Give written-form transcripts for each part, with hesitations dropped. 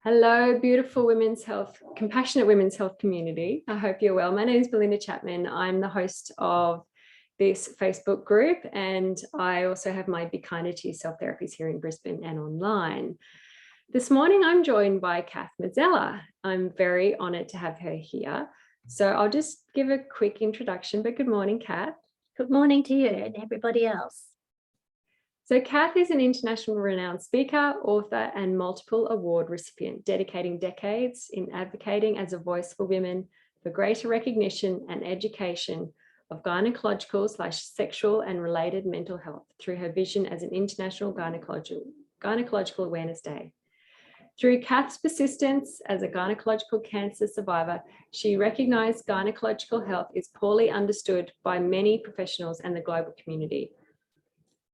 Hello, beautiful women's health, compassionate women's health community. I hope you're well. My name is Belinda Chapman. I'm the host of this Facebook group, and I also have my Be Kinder to Yourself therapies here in Brisbane and online. This morning, I'm joined by Kath Mazella. I'm very honoured to have her here. So I'll just give a quick introduction, but good morning, Kath. Good morning to you and everybody else. So Kath is an international renowned speaker, author, and multiple award recipient, dedicating decades in advocating as a voice for women for greater recognition and education of gynecological/sexual and related mental health through her vision as an International Gynaecological Awareness Day. Through Kath's persistence as a gynecological cancer survivor, she recognised gynecological health is poorly understood by many professionals and the global community.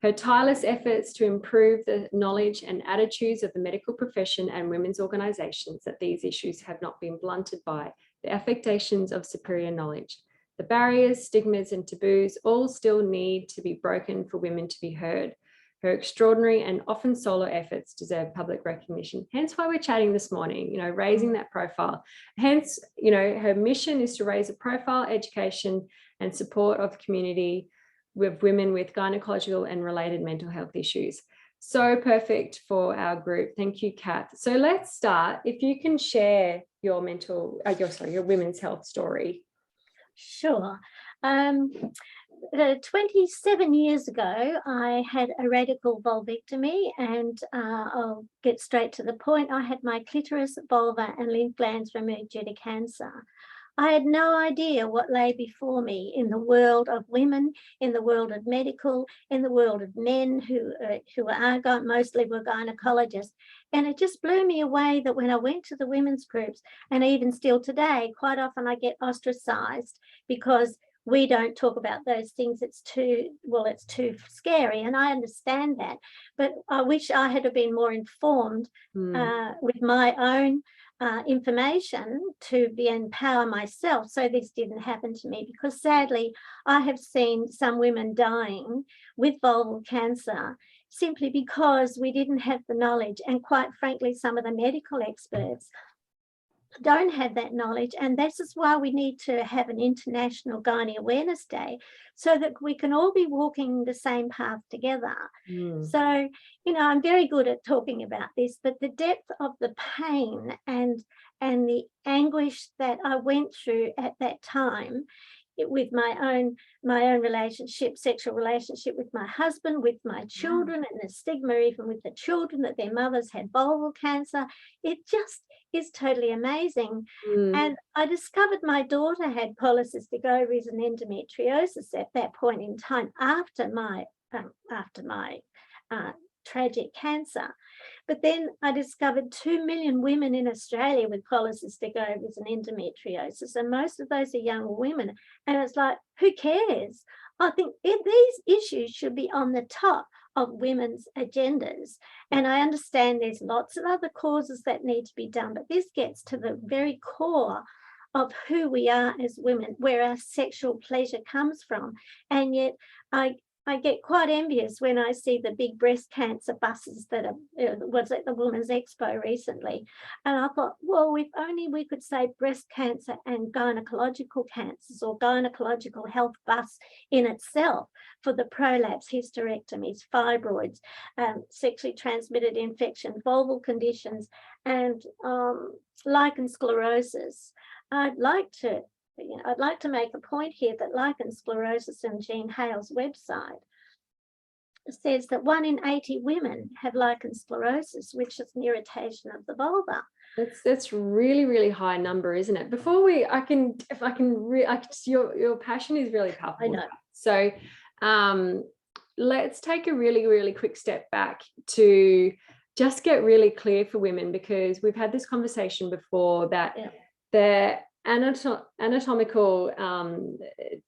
Her tireless efforts to improve the knowledge and attitudes of the medical profession and women's organisations that these issues have not been blunted by the affectations of superior knowledge. The barriers, stigmas and taboos all still need to be broken for women to be heard. Her extraordinary and often solo efforts deserve public recognition. Hence why we're chatting this morning, raising that profile. Hence, her mission is to raise a profile, education and support of community with women with gynecological and related mental health issues. So perfect for our group. Thank you, Kath. So let's start. If you can share your women's health story. Sure. 27 years ago, I had a radical vulvectomy, and I'll get straight to the point. I had my clitoris, vulva and lymph glands removed due to cancer. I had no idea what lay before me in the world of women, in the world of medical, in the world of men who mostly were gynecologists. And it just blew me away that when I went to the women's groups, and even still today, quite often I get ostracized because we don't talk about those things. It's too scary. And I understand that. But I wish I had been more informed with my own information to empower myself so this didn't happen to me, because sadly I have seen some women dying with vulval cancer simply because we didn't have the knowledge, and quite frankly some of the medical experts don't have that knowledge. And this is why we need to have an International Gynae Awareness Day, so that we can all be walking the same path together. So, I'm very good at talking about this, but the depth of the pain and the anguish that I went through at that time with my own relationship, sexual relationship with my husband, with my children, and the stigma even with the children that their mothers had vulval cancer, it just is totally amazing. And I discovered my daughter had polycystic ovaries and endometriosis at that point in time after my tragic cancer. But then I discovered 2 million women in Australia with polycystic ovaries and endometriosis, and most of those are young women. And it's like, who cares? I think these issues should be on the top of women's agendas. And I understand there's lots of other causes that need to be done, but this gets to the very core of who we are as women, where our sexual pleasure comes from. And yet I get quite envious when I see the big breast cancer buses that was at the Women's Expo recently. And I thought, well, if only we could say breast cancer and gynecological cancers, or gynecological health bus in itself, for the prolapse, hysterectomies, fibroids, sexually transmitted infection, vulval conditions, and lichen sclerosis. I'd like to make a point here that lichen sclerosis in Jean Hale's website says that 1 in 80 women have lichen sclerosis, which is an irritation of the vulva. That's really, really high number, isn't it? Before your passion is really powerful. I know. So let's take a really, really quick step back to just get really clear for women, because we've had this conversation before that the anatomical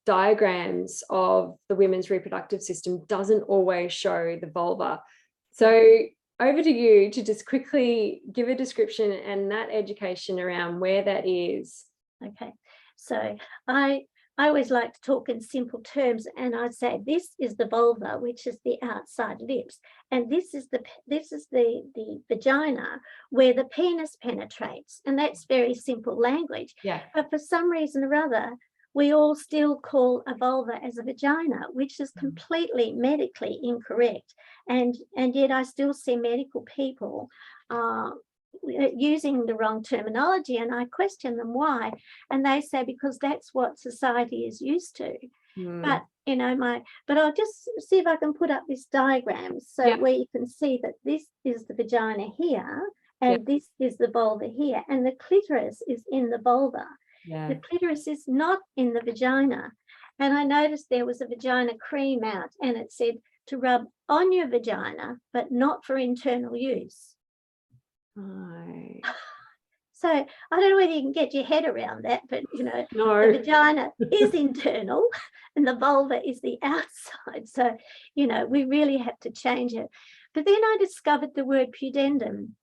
diagrams of the women's reproductive system doesn't always show the vulva. So over to you to just quickly give a description and that education around where that is. Okay, so I I always like to talk in simple terms, and I'd say this is the vulva, which is the outside lips, and this is the vagina where the penis penetrates, and that's very simple language. Yeah. But for some reason or other, we all still call a vulva as a vagina, which is completely medically incorrect. And yet I still see medical people using the wrong terminology, and I question them why, and they say because that's what society is used to. But you know, but I'll just see if I can put up this diagram so where you can see that this is the vagina here, and this is the vulva here, and the clitoris is in the vulva. The clitoris is not in the vagina. And I noticed there was a vagina cream out, and it said to rub on your vagina, but not for internal use. Right. So I don't know whether you can get your head around that, but you know, No. the vagina is internal and the vulva is the outside. So, you know, we really have to change it. But then I discovered the word pudendum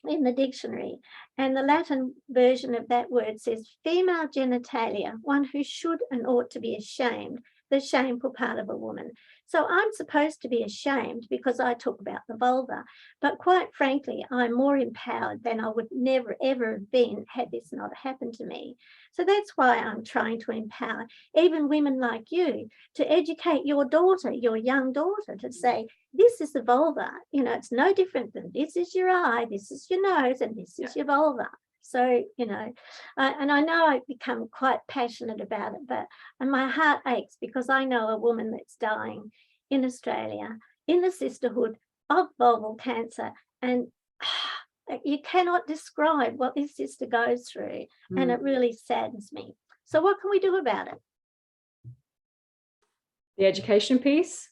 in the dictionary, and the Latin version of that word says female genitalia, one who should and ought to be ashamed, the shameful part of a woman. So I'm supposed to be ashamed because I talk about the vulva, but quite frankly, I'm more empowered than I would never ever have been had this not happened to me. So that's why I'm trying to empower even women like you to educate your daughter, your young daughter, to say, this is the vulva, you know, it's no different than this is your eye, this is your nose, and this is your vulva. So, you know, and I know I've become quite passionate about it, and my heart aches because I know a woman that's dying in Australia in the sisterhood of vulval cancer, and you cannot describe what this sister goes through, and it really saddens me. So what can we do about it? The education piece.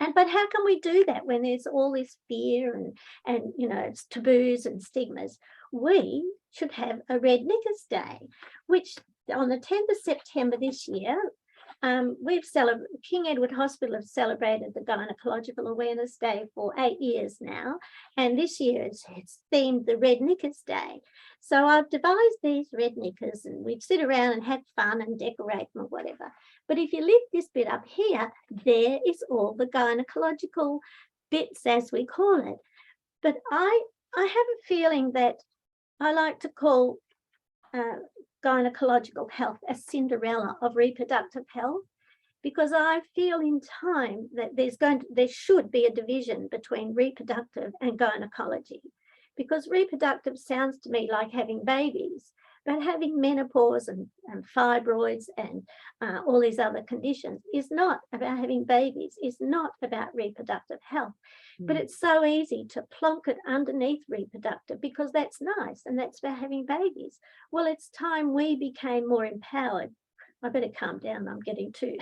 But how can we do that when there's all this fear and you know, it's taboos and stigmas? We should have a Red Knickers Day, which on the 10th of September this year, King Edward Hospital have celebrated the Gynaecological Awareness Day for 8 years now, and this year it's themed the Red Knickers Day. So I've devised these red knickers, and we'd sit around and have fun and decorate them or whatever. But if you lift this bit up here, there is all the gynecological bits, as we call it. But I have a feeling that I like to call gynecological health a Cinderella of reproductive health, because I feel in time that there should be a division between reproductive and gynecology, because reproductive sounds to me like having babies, but having menopause and fibroids and all these other conditions is not about having babies, is not about reproductive health. But it's so easy to plonk it underneath reproductive because that's nice and that's about having babies. Well, it's time we became more empowered. I better calm down, I'm getting too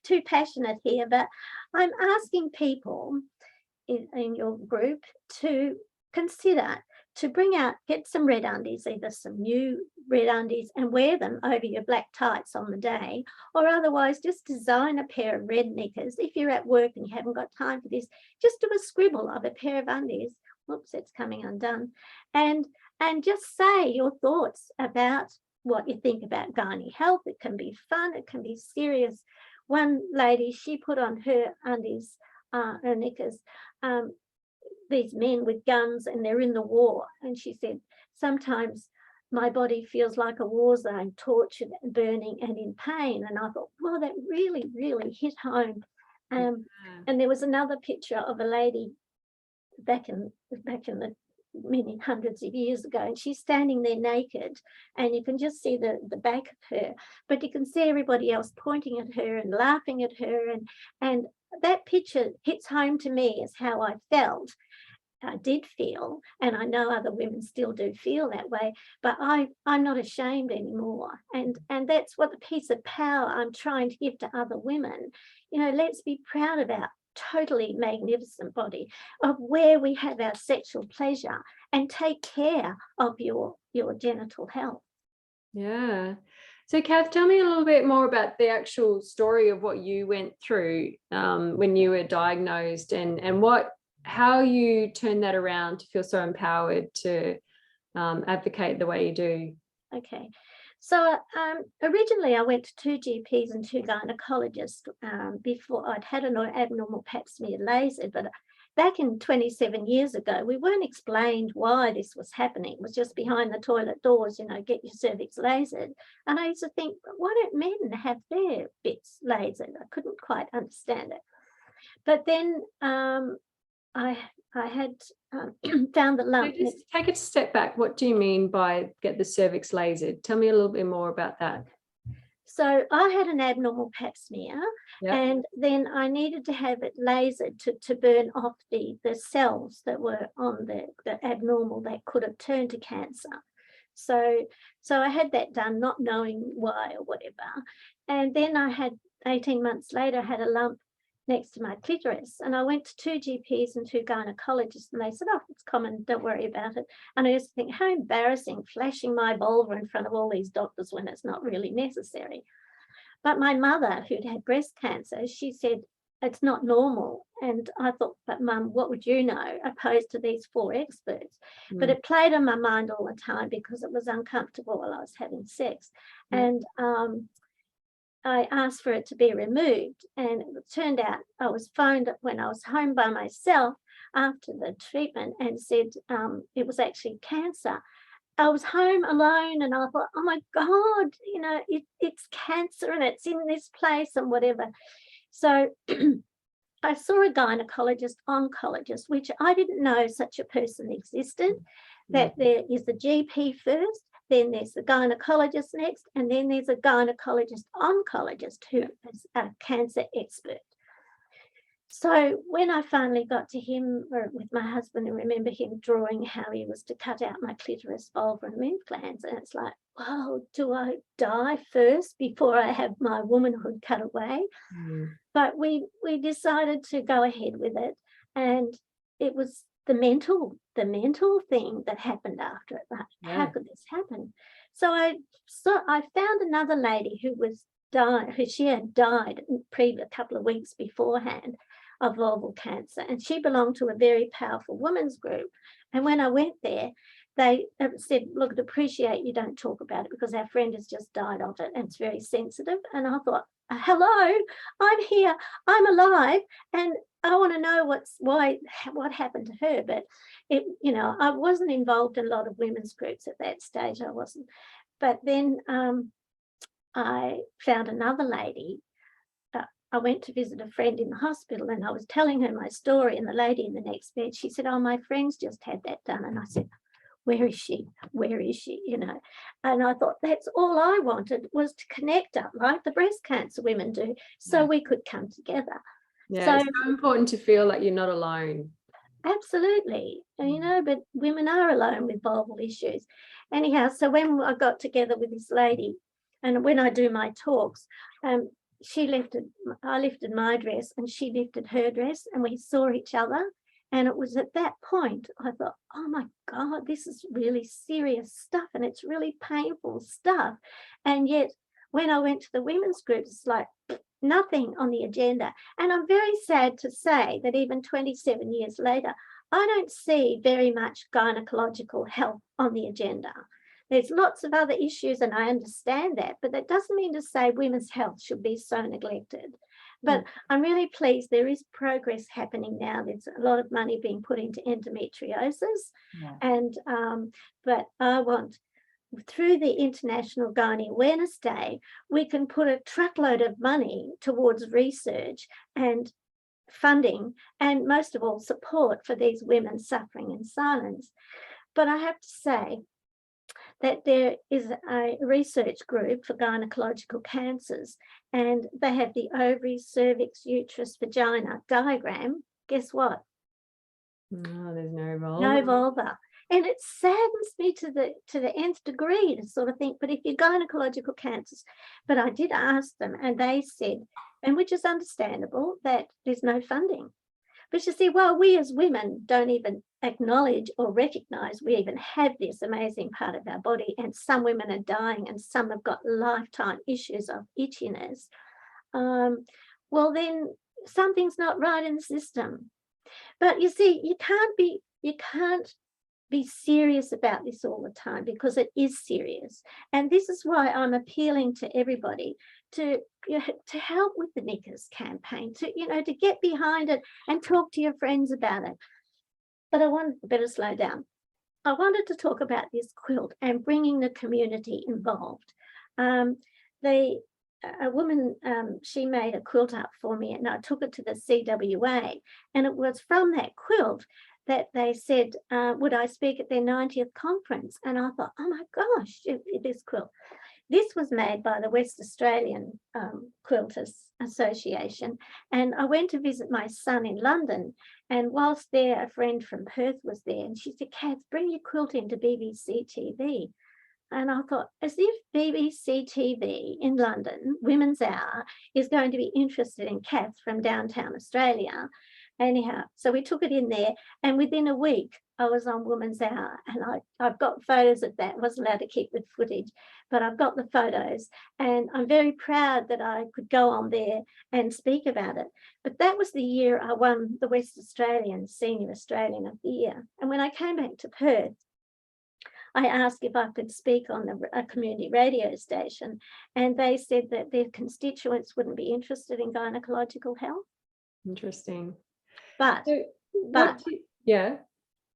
too passionate here, but I'm asking people in your group to consider to get some red undies, either some new red undies, and wear them over your black tights on the day, or otherwise just design a pair of red knickers. If you're at work and you haven't got time for this, just do a scribble of a pair of undies. Whoops, it's coming undone. And just say your thoughts about what you think about gynae health. It can be fun, it can be serious. One lady, she put on her undies, her knickers, these men with guns and they're in the war. And she said, sometimes my body feels like a war zone, tortured and burning and in pain. And I thought, well, that really, really hit home. And there was another picture of a lady back in the many hundreds of years ago, and she's standing there naked, and you can just see the back of her, but you can see everybody else pointing at her and laughing at her, and that picture hits home to me as how I felt. I did feel, and I know other women still do feel that way, but I'm not ashamed anymore. And that's what the piece of power I'm trying to give to other women. You know, let's be proud of our totally magnificent body, of where we have our sexual pleasure, and take care of your genital health. Yeah. So Kath, tell me a little bit more about the actual story of what you went through when you were diagnosed, and how you turned that around to feel so empowered to advocate the way you do. Okay, So originally I went to 2 GPs and 2 gynecologists before I'd had an abnormal pap smear lasered, but back in 27 years ago, we weren't explained why this was happening. It was just behind the toilet doors, get your cervix lasered. And I used to think, why don't men have their bits lasered? I couldn't quite understand it. But then I had found the lump. So just take a step back. What do you mean by get the cervix lasered? Tell me a little bit more about that. So I had an abnormal pap smear, Yep. and then I needed to have it lasered to burn off the cells that were on the abnormal that could have turned to cancer. So I had that done, not knowing why or whatever. And then I had 18 months later, I had a lump next to my clitoris, and I went to 2 GPs and 2 gynecologists, and they said, oh, it's common, don't worry about it. And I used to think, how embarrassing, flashing my vulva in front of all these doctors when it's not really necessary. But my mother, who'd had breast cancer, she said, it's not normal. And I thought, but Mum, what would you know, opposed to these 4 experts? But it played on my mind all the time because it was uncomfortable while I was having sex. And I asked for it to be removed, and it turned out I was phoned when I was home by myself after the treatment and said it was actually cancer. I was home alone and I thought, oh my God, it's cancer and it's in this place and whatever. So I saw a gynecologist, oncologist, which I didn't know such a person existed, that there is the GP first, then there's the gynecologist next, and then there's a gynecologist oncologist who is a cancer expert. So when I finally got to him with my husband, I remember him drawing how he was to cut out my clitoris, vulva and lymph glands. And it's like, well, do I die first before I have my womanhood cut away? But we decided to go ahead with it. And it was the mental thing that happened after it. Like, how could this happen? So I found another lady who she had died a couple of weeks beforehand of vulval cancer, and she belonged to a very powerful women's group. And when I went there, they said, look, I'd appreciate you don't talk about it because our friend has just died of it and it's very sensitive. And I thought, hello, I'm here, I'm alive, and I want to know what happened to her. But I wasn't involved in a lot of women's groups at that stage. I wasn't. But then I found another lady. I went to visit a friend in the hospital and I was telling her my story, and the lady in the next bed, she said, oh, my friend's just had that done. And I said, where is she? Where is she? And I thought that's all I wanted, was to connect up like the breast cancer women do, so we could come together. Yeah, so, it's so important to feel like you're not alone. Absolutely. But women are alone with vulval issues. Anyhow, so when I got together with this lady, and when I do my talks, I lifted my dress and she lifted her dress, and we saw each other. And it was at that point I thought, oh my God, this is really serious stuff and it's really painful stuff. And yet when I went to the women's group, it's like nothing on the agenda. And I'm very sad to say that even 27 years later, I don't see very much gynecological health on the agenda. There's lots of other issues, and I understand that, but that doesn't mean to say women's health should be so neglected. But I'm really pleased there is progress happening now. There's a lot of money being put into endometriosis. And but I want, through the International Gynae Awareness Day, we can put a truckload of money towards research and funding, and most of all support for these women suffering in silence. But I have to say that there is a research group for gynecological cancers, and they have the ovary, cervix, uterus, vagina diagram. Guess what? No, there's no vulva. No vulva. And it saddens me to the nth degree to sort of think, but if you're gynecological cancers, but I did ask them, and they said, and which is understandable, that there's no funding. But you see, well, we as women don't even acknowledge or recognize we even have this amazing part of our body, and some women are dying and some have got lifetime issues of itchiness. Well, then something's not right in the system. But you see, you can't be serious about this all the time, because it is serious. And this is why I'm appealing to everybody to help with the Knickers campaign, to get behind it and talk to your friends about it. But I better slow down. I wanted to talk about this quilt and bringing the community involved. A woman, she made a quilt up for me, and I took it to the CWA, and it was from that quilt that they said, would I speak at their 90th conference? And I thought, oh my gosh, this quilt. This was made by the West Australian Quilters Association. And I went to visit my son in London, and whilst there, a friend from Perth was there, and she said, Kath, bring your quilt into BBC TV. And I thought, as if BBC TV in London, Women's Hour, is going to be interested in Kath from downtown Australia. Anyhow, so we took it in there, and within a week, I was on Women's Hour, and I've got photos of that. I wasn't allowed to keep the footage, but I've got the photos, and I'm very proud that I could go on there and speak about it. But that was the year I won the West Australian Senior Australian of the Year. And when I came back to Perth, I asked if I could speak on a community radio station, and they said that their constituents wouldn't be interested in gynaecological health. Interesting. But yeah,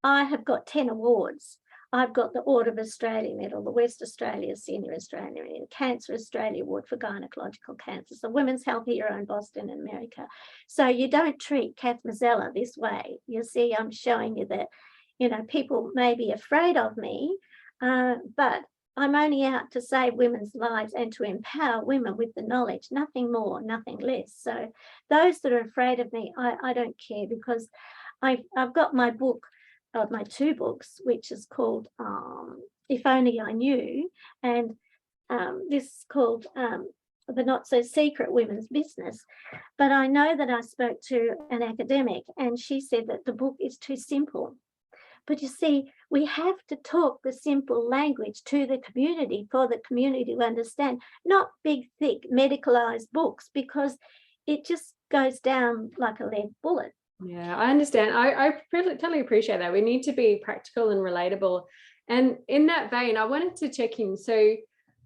I have got 10 awards. I've got the Order of Australia Medal, the West Australia Senior Australian Medal, Cancer Australia Award for Gynaecological Cancer, the Women's Health Hero in Boston, America. So you don't treat Kath Mazella this way. You see, I'm showing you that, people may be afraid of me, but I'm only out to save women's lives and to empower women with the knowledge, nothing more, nothing less. So those that are afraid of me, I don't care, because I've got my book, my 2 books, which is called If Only I Knew, and this is called The Not So Secret Women's Business. But I know that I spoke to an academic, and she said that the book is too simple. But you see, we have to talk the simple language to the community for the community to understand, not big, thick, medicalized books, because it just goes down like a lead bullet. Yeah, I understand. I totally appreciate that. We need to be practical and relatable. And in that vein, I wanted to check in. So,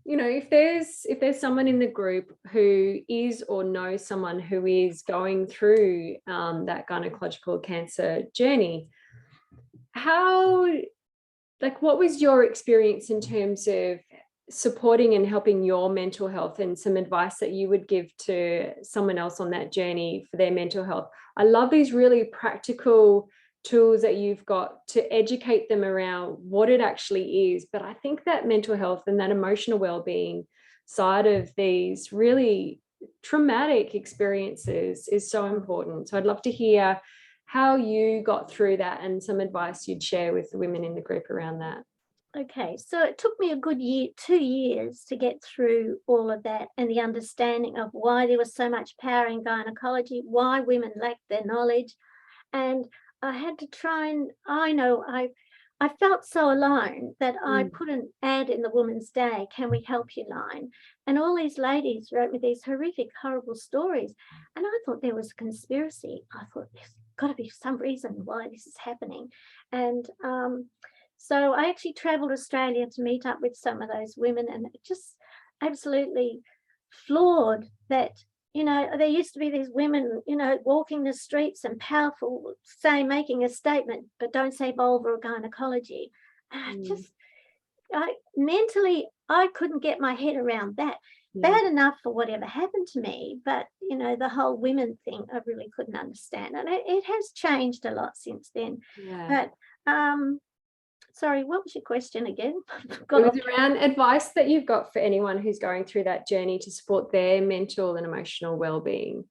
if there's someone in the group who is or knows someone who is going through that gynecological cancer journey, what was your experience in terms of supporting and helping your mental health, and some advice that you would give to someone else on that journey for their mental health? I love these really practical tools that you've got to educate them around what it actually is. But I think that mental health and that emotional well-being side of these really traumatic experiences is so important. So I'd love to hear how you got through that and some advice you'd share with the women in the group around that. Okay, so it took me a good 2 years to get through all of that, and the understanding of why there was so much power in gynecology, why women lacked their knowledge. And I had to try, and I felt so alone that I put an ad in the Woman's Day, "Can we help you?" line. And all these ladies wrote me these horrific, horrible stories. And I thought there was a conspiracy. I thought there's got to be some reason why this is happening. And so I actually traveled Australia to meet up with some of those women, and it just absolutely floored that, there used to be these women, walking the streets and powerful, making a statement, but don't say vulva or gynecology. Mentally, I couldn't get my head around that. Yeah. Bad enough for whatever happened to me, but, the whole women thing, I really couldn't understand. And it has changed a lot since then. Yeah. But, sorry, what was your question again? It was around advice that you've got for anyone who's going through that journey to support their mental and emotional well-being.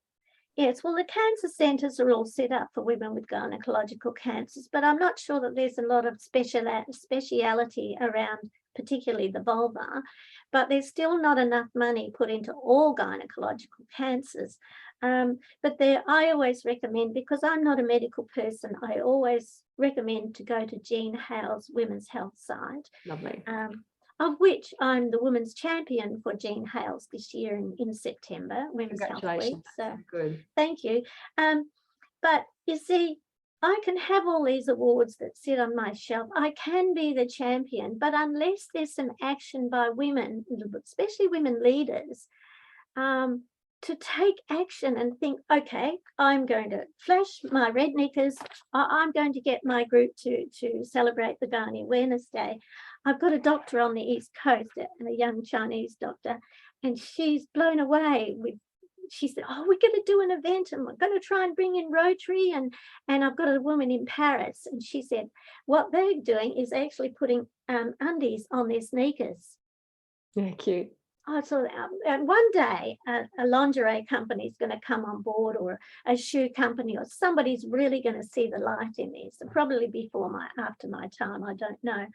Yes, well, the cancer centres are all set up for women with gynecological cancers, but I'm not sure that there's a lot of speciality around, particularly the vulva, but there's still not enough money put into all gynecological cancers. But I always recommend, because I'm not a medical person, I always recommend to go to Jean Hale's Women's Health site. Lovely. Of which I'm the women's champion for Jean Hale's this year in September, Women's Health Week. So good. Thank you. But you see, I can have all these awards that sit on my shelf. I can be the champion, but unless there's some action by women, especially women leaders, to take action and think, okay, I'm going to flash my red knickers. I'm going to get my group to celebrate the Gynae Awareness Day. I've got a doctor on the East Coast, a young Chinese doctor, and she's blown away with, she said, oh, we're going to do an event and we're going to try and bring in Rotary, and I've got a woman in Paris, and she said what they're doing is actually putting undies on their sneakers. Yeah, cute. Oh, so one day a lingerie company is going to come on board, or a shoe company, or somebody's really going to see the light in this. And probably after my time, I don't know.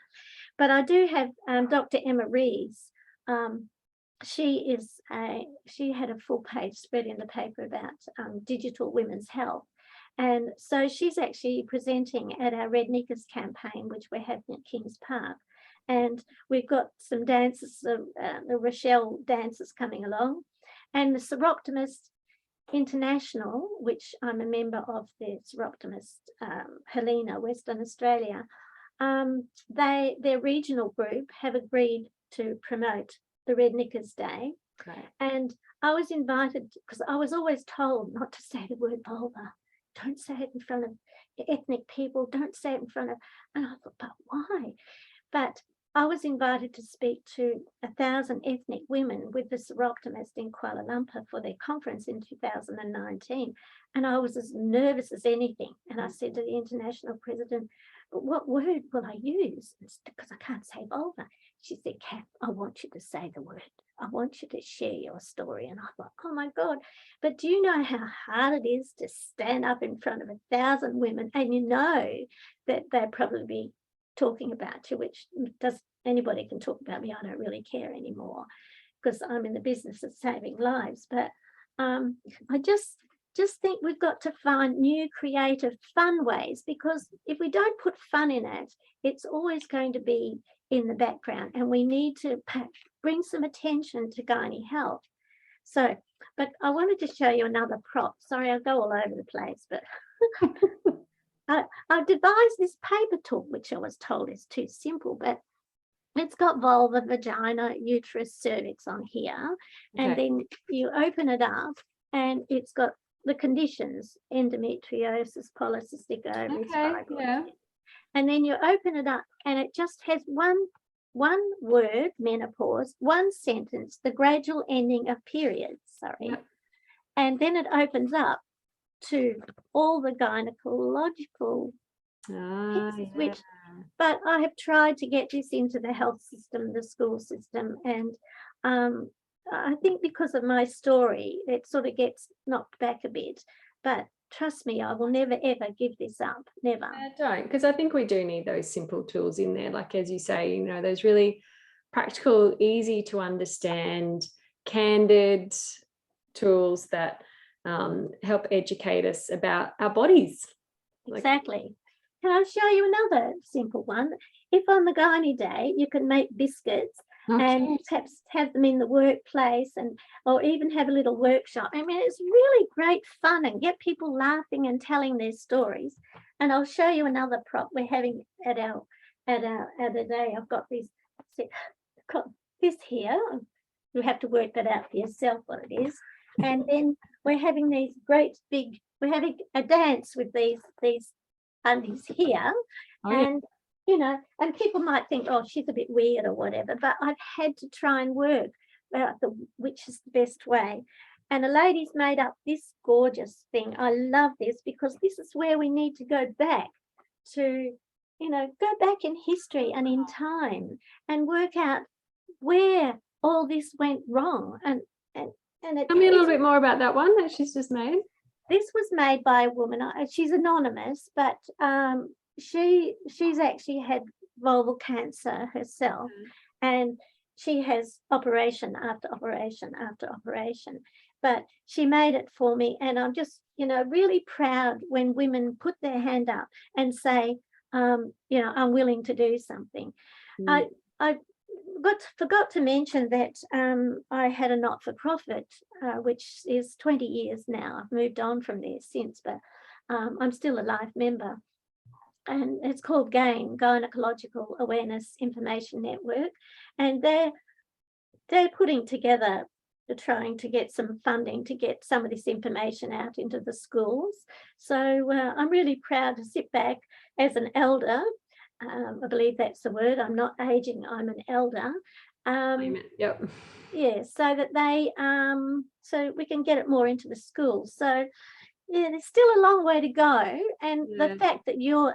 But I do have Dr. Emma Rees. She had a full page spread in the paper about digital women's health. And so she's actually presenting at our Red Knickers campaign, which we're having at Kings Park. And we've got some dances, the Rochelle dancers coming along, and the Seroptimist International, which I'm a member of, the Seroptimist Helena, Western Australia. Their regional group have agreed to promote the Red Knickers Day. Great. And I was invited, because I was always told not to say the word vulva. Don't say it in front of ethnic people. Don't say it in front of, and I thought, but why? But I was invited to speak to 1,000 ethnic women with the Seroptimist in Kuala Lumpur for their conference in 2019. And I was as nervous as anything. And I said to the international president, but what word will I use? Because I can't say vulva. She said, Kath, I want you to say the word. I want you to share your story. And I thought, oh my God, but do you know how hard it is to stand up in front of 1,000 women, and you know that they'll probably be talking about you, which anybody can talk about me. I don't really care anymore because I'm in the business of saving lives. But I just think we've got to find new, creative, fun ways, because if we don't put fun in it, it's always going to be in the background, and we need to bring some attention to gynae health. So, but I wanted to show you another prop. Sorry, I go all over the place, but I've devised this paper tool, which I was told is too simple, but it's got vulva, vagina, uterus, cervix on here. And then you open it up and it's got the conditions: endometriosis, polycystic ovaries, fibroids. And then you open it up and it just has one word, menopause, one sentence, the gradual ending of periods, and then it opens up to all the gynecological which, but I have tried to get this into the health system, the school system, and I think because of my story, it sort of gets knocked back a bit. But trust me, I will never, ever give this up, never. Don't, because I think we do need those simple tools in there. Like, as you say, you know, those really practical, easy to understand, candid tools that help educate us about our bodies. Exactly. Can I show you another simple one? If on the Gynae Day, you can make biscuits and perhaps have them in the workplace, or even have a little workshop. I mean, it's really great fun and get people laughing and telling their stories. And I'll show you another prop we're having at our day. I've got this here. You have to work that out for yourself what it is. And then we're having these great big, we're having a dance with these undies here. And you know, and people might think, oh, she's a bit weird or whatever, but I've had to try and work out which is the best way. And a lady's made up this gorgeous thing. I love this, because this is where we need to go back to, you know, go back in history and in time and work out where all this went wrong. And tell me a little bit more about that one that she's just made. This was made by a woman. She's anonymous, but she's actually had vulval cancer herself, and she has operation after operation after operation. But she made it for me, and I'm just, you know, really proud when women put their hand up and say, you know, I'm willing to do something. I forgot to mention that I had a not-for-profit, which is 20 years now. I've moved on from there since, but I'm still a life member. And it's called GAIN, Gynaecological Awareness Information Network. And they're putting together, trying to get some funding to get some of this information out into the schools. So I'm really proud to sit back as an elder. I believe that's the word. I'm not aging, I'm an elder. Yep. Yeah, so that they so we can get it more into the schools. So yeah, there's still a long way to go, and the fact that you're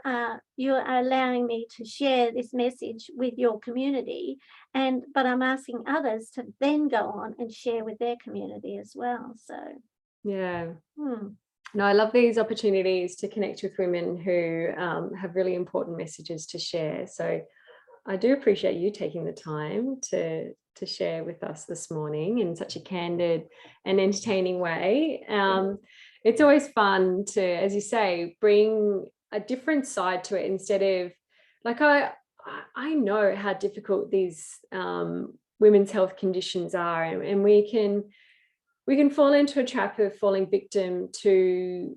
allowing me to share this message with your community, but I'm asking others to then go on and share with their community as well. So yeah. No, I love these opportunities to connect with women who have really important messages to share. So I do appreciate you taking the time to share with us this morning in such a candid and entertaining way. It's always fun to, as you say, bring a different side to it, instead of, like, I know how difficult these women's health conditions are, and we can fall into a trap of falling victim to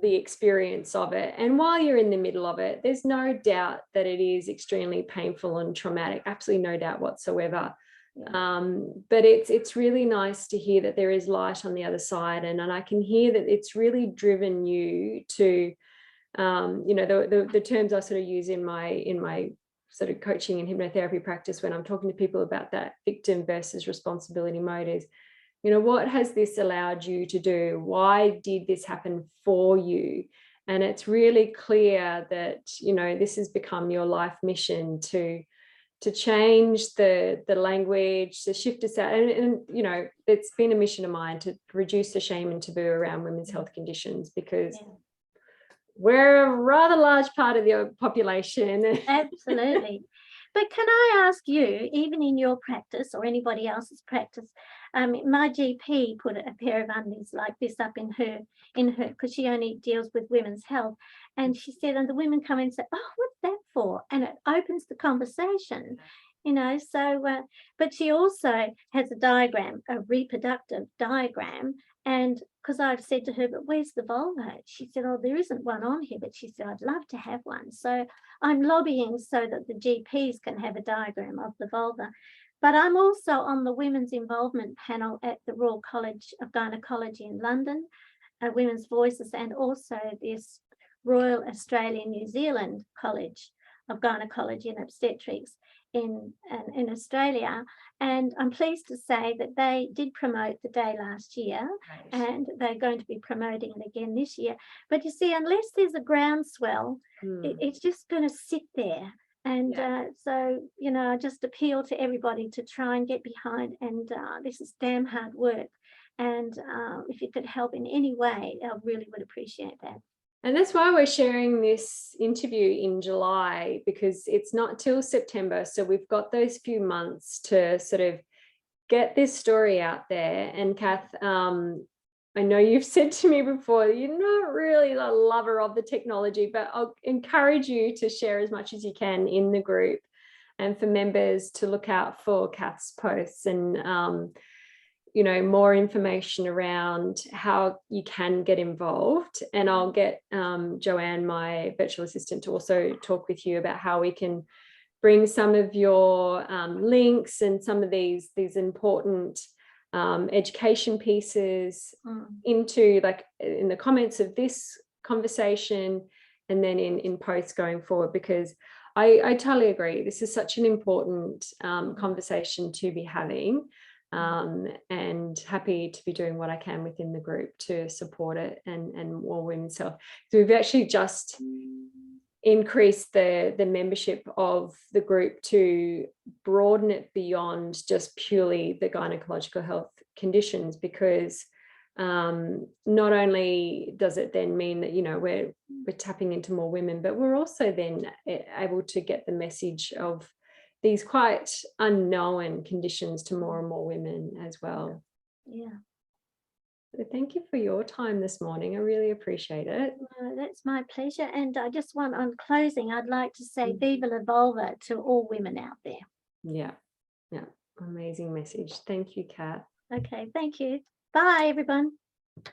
the experience of it. And while you're in the middle of it, there's no doubt that it is extremely painful and traumatic, absolutely no doubt whatsoever. But it's really nice to hear that there is light on the other side, and I can hear that it's really driven you to the terms I sort of use in my sort of coaching and hypnotherapy practice when I'm talking to people about that victim versus responsibility mode is, what has this allowed you to do? Why did this happen for you? And it's really clear that, this has become your life mission to change the language, to shift us out. And it's been a mission of mine to reduce the shame and taboo around women's health conditions, because we're a rather large part of the population. Absolutely. But can I ask you, even in your practice or anybody else's practice, my GP put a pair of undies like this up in her, because she only deals with women's health. And she said, and the women come in and say, oh, what's that for? And it opens the conversation, so, but she also has a diagram, a reproductive diagram. And because I've said to her, but where's the vulva? She said, oh, there isn't one on here, but she said, I'd love to have one. So I'm lobbying so that the GPs can have a diagram of the vulva. But I'm also on the Women's Involvement panel at the Royal College of Gynaecology in London, Women's Voices, and also this Royal Australian New Zealand College of Gynaecology and Obstetrics in Australia. And I'm pleased to say that they did promote the day last year, and they're going to be promoting it again this year. But you see, unless there's a groundswell, it's just going to sit there. And so, I just appeal to everybody to try and get behind, and this is damn hard work. And if you could help in any way, I really would appreciate that. And that's why we're sharing this interview in July, because it's not till September. So we've got those few months to sort of get this story out there. And Kath, I know you've said to me before, you're not really a lover of the technology, but I'll encourage you to share as much as you can in the group, and for members to look out for Kath's posts and, more information around how you can get involved. And I'll get Joanne, my virtual assistant, to also talk with you about how we can bring some of your links and some of these important education pieces into, like, in the comments of this conversation, and then in posts going forward, because I totally agree. This is such an important conversation to be having, and happy to be doing what I can within the group to support it and more women's health. So we've actually just increase the membership of the group to broaden it beyond just purely the gynecological health conditions, because not only does it then mean that we're tapping into more women, but we're also then able to get the message of these quite unknown conditions to more and more women as well. Yeah. So thank you for your time this morning. I really appreciate it. That's my pleasure. And I just want, on closing, I'd like to say Viva la Vulva to all women out there. Yeah. Amazing message. Thank you, Kath. Okay, thank you. Bye, everyone.